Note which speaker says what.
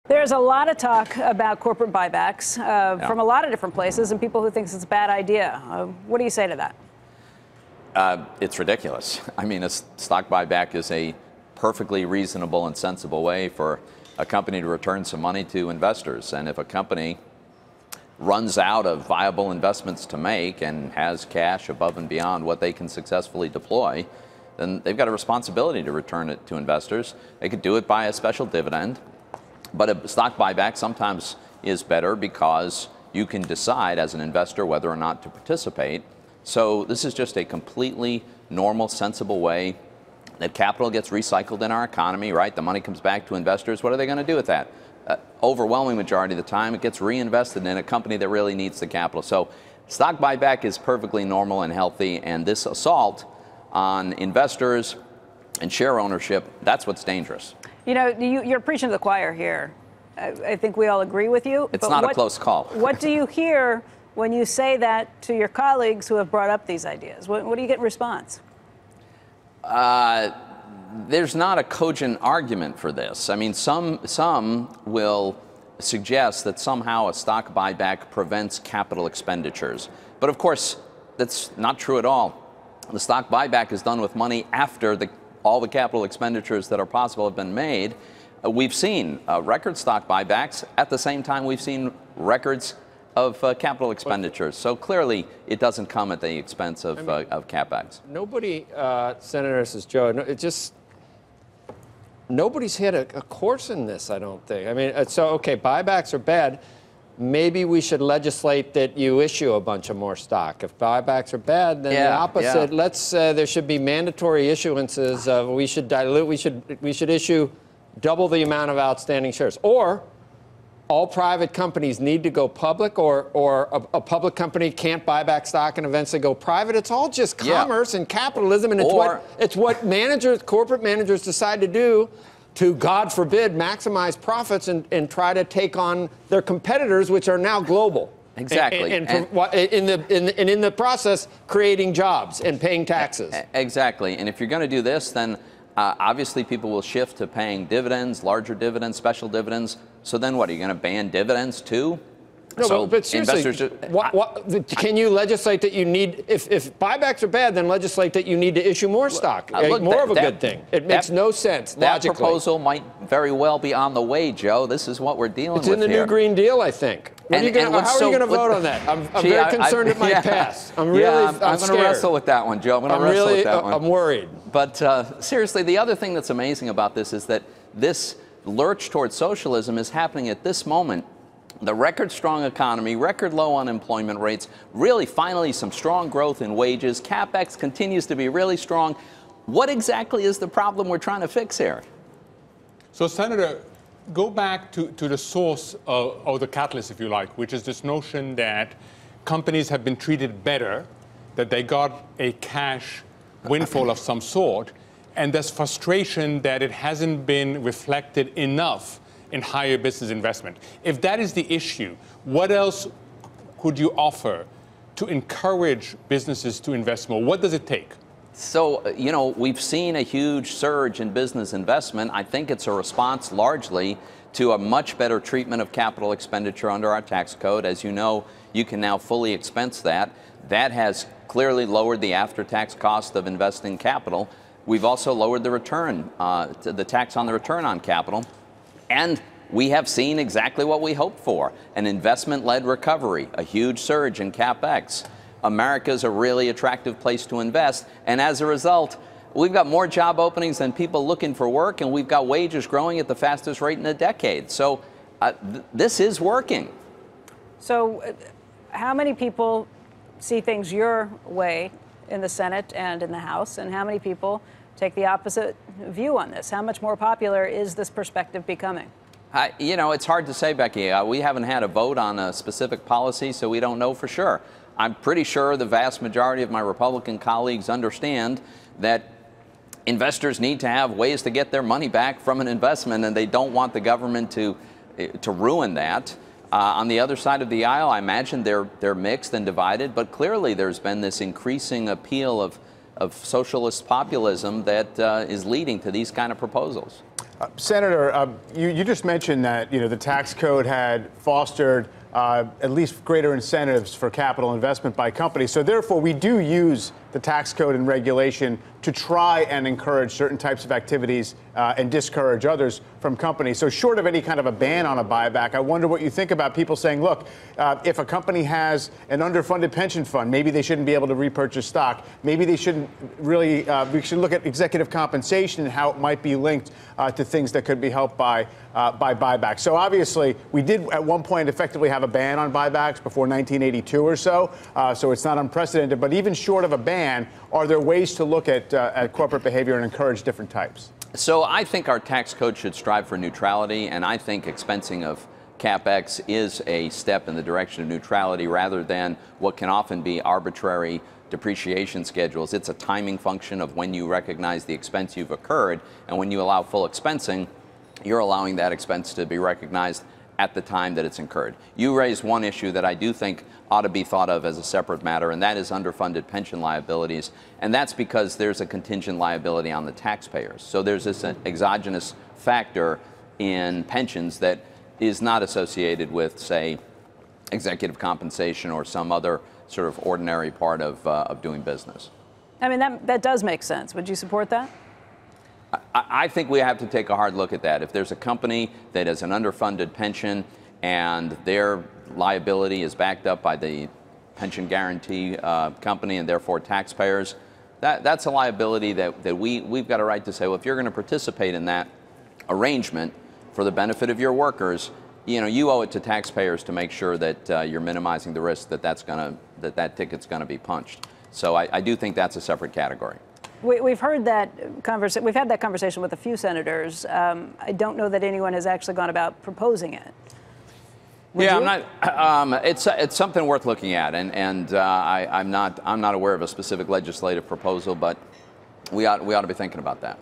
Speaker 1: There's a lot of talk about corporate buybacks from a lot of different places and people who think it's a bad idea. What do you say to that?
Speaker 2: It's ridiculous. I mean, a stock buyback is a perfectly reasonable and sensible way for a company to return some money to investors. And if a company runs out of viable investments to make and has cash above and beyond what they can successfully deploy, then they've got a responsibility to return it to investors. They could do it by a special dividend. But a stock buyback sometimes is better because you can decide as an investor whether or not to participate. So this is just a completely normal, sensible way that capital gets recycled in our economy, right? The money comes back to investors. What are they going to do with that? Overwhelming majority of the time, it gets reinvested in a company that really needs the capital. So stock buyback is perfectly normal and healthy, and this assault on investors and share ownership, that's what's dangerous.
Speaker 1: You know, you're preaching to the choir here. I think we all agree with you.
Speaker 2: It's not a close call.
Speaker 1: What do you hear when you say that to your colleagues who have brought up these ideas? What do you get in response?
Speaker 2: There's not a cogent argument for this. I mean, some will suggest that somehow a stock buyback prevents capital expenditures. But of course, that's not true at all. The stock buyback is done with money after all the capital expenditures that are possible have been made. We've seen record stock buybacks. At the same time, we've seen records of capital expenditures. So clearly, it doesn't come at the expense of CapEx.
Speaker 3: Nobody, Senator, this is Joe, nobody's had a course in this, I don't think. I mean, so, okay, buybacks are bad. Maybe we should legislate that you issue a bunch of more stock. If buybacks are bad, then the opposite. Let's there should be mandatory issuances. We should dilute. We should issue double the amount of outstanding shares. Or all private companies need to go public, or a public company can't buy back stock and eventually go private. It's all just commerce and capitalism, and it's what managers, corporate managers, decide to do to, God forbid, maximize profits and try to take on their competitors, which are now global.
Speaker 2: Exactly.
Speaker 3: And in the process, creating jobs and paying taxes.
Speaker 2: Exactly. And if you're going to do this, then obviously people will shift to paying dividends, larger dividends, special dividends. So then what, are you going to ban dividends too?
Speaker 3: No,
Speaker 2: so
Speaker 3: but seriously, can you legislate that you need, if buybacks are bad, then legislate that you need to issue more stock?
Speaker 2: Look,
Speaker 3: more of a good thing. It makes no sense logically.
Speaker 2: That proposal might very well be on the way, Joe. This is what we're dealing with here.
Speaker 3: It's in the new Green Deal, I think. How are you going to vote on that? I'm very concerned it might pass. I'm really I'm
Speaker 2: going to wrestle with that one, Joe. I'm going to wrestle with that one.
Speaker 3: I'm worried.
Speaker 2: But seriously, the other thing that's amazing about this is that this lurch towards socialism is happening at this moment. The record strong economy, record low unemployment rates, really finally some strong growth in wages. CapEx continues to be really strong. What exactly is the problem we're trying to fix here?
Speaker 4: So, Senator, go back to the source of the catalyst, if you like, which is this notion that companies have been treated better, that they got a cash windfall of some sort, and there's frustration that it hasn't been reflected enough in higher business investment. If that is the issue, what else could you offer to encourage businesses to invest more? What does it take?
Speaker 2: So, you know, we've seen a huge surge in business investment. I think it's a response largely to a much better treatment of capital expenditure under our tax code. As you know, you can now fully expense that. That has clearly lowered the after-tax cost of investing capital. We've also lowered the return, the tax on the return on capital. And we have seen exactly what we hoped for, an investment-led recovery, a huge surge in CapEx. America's a really attractive place to invest, and as a result, we've got more job openings than people looking for work, and we've got wages growing at the fastest rate in a decade. So this is working.
Speaker 1: So how many people see things your way in the Senate and in the House, and how many people take the opposite view on this? How much more popular is this perspective becoming?
Speaker 2: You know, it's hard to say, Becky. We haven't had a vote on a specific policy, so we don't know for sure. I'm pretty sure the vast majority of my Republican colleagues understand that investors need to have ways to get their money back from an investment, and they don't want the government to ruin that. On the other side of the aisle, I imagine they're mixed and divided, but clearly there's been this increasing appeal of socialist populism that is leading to these kind of proposals.
Speaker 5: Senator, you just mentioned that the tax code had fostered at least greater incentives for capital investment by companies. So therefore, we do use the tax code and regulation to try and encourage certain types of activities and discourage others from companies. So short of any kind of a ban on a buyback, I wonder what you think about people saying, look, if a company has an underfunded pension fund, maybe they shouldn't be able to repurchase stock. Maybe they shouldn't really, we should look at executive compensation and how it might be linked to things that could be helped by buybacks. So obviously, we did at one point effectively have a ban on buybacks before 1982 or so. So it's not unprecedented. But even short of a ban, are there ways to look at corporate behavior and encourage different types?
Speaker 2: So I think our tax code should strive for neutrality, and I think expensing of CapEx is a step in the direction of neutrality rather than what can often be arbitrary depreciation schedules. It's a timing function of when you recognize the expense you've incurred, and when you allow full expensing, you're allowing that expense to be recognized at the time that it's incurred. You raised one issue that I do think ought to be thought of as a separate matter, and that is underfunded pension liabilities. And that's because there's a contingent liability on the taxpayers. So there's this exogenous factor in pensions that is not associated with, say, executive compensation or some other sort of ordinary part of doing business.
Speaker 1: I mean, that does make sense. Would you support that?
Speaker 2: I think we have to take a hard look at that. If there's a company that has an underfunded pension and their liability is backed up by the pension guarantee company and therefore taxpayers, that's a liability that we've got a right to say, well, if you're going to participate in that arrangement for the benefit of your workers, you owe it to taxpayers to make sure that you're minimizing the risk that ticket's going to be punched. So I do think that's a separate category.
Speaker 1: We've heard that we've had that conversation with a few senators. I don't know that anyone has actually gone about proposing it.
Speaker 2: I'm not. It's something worth looking at, and I'm not aware of a specific legislative proposal, but we ought to be thinking about that.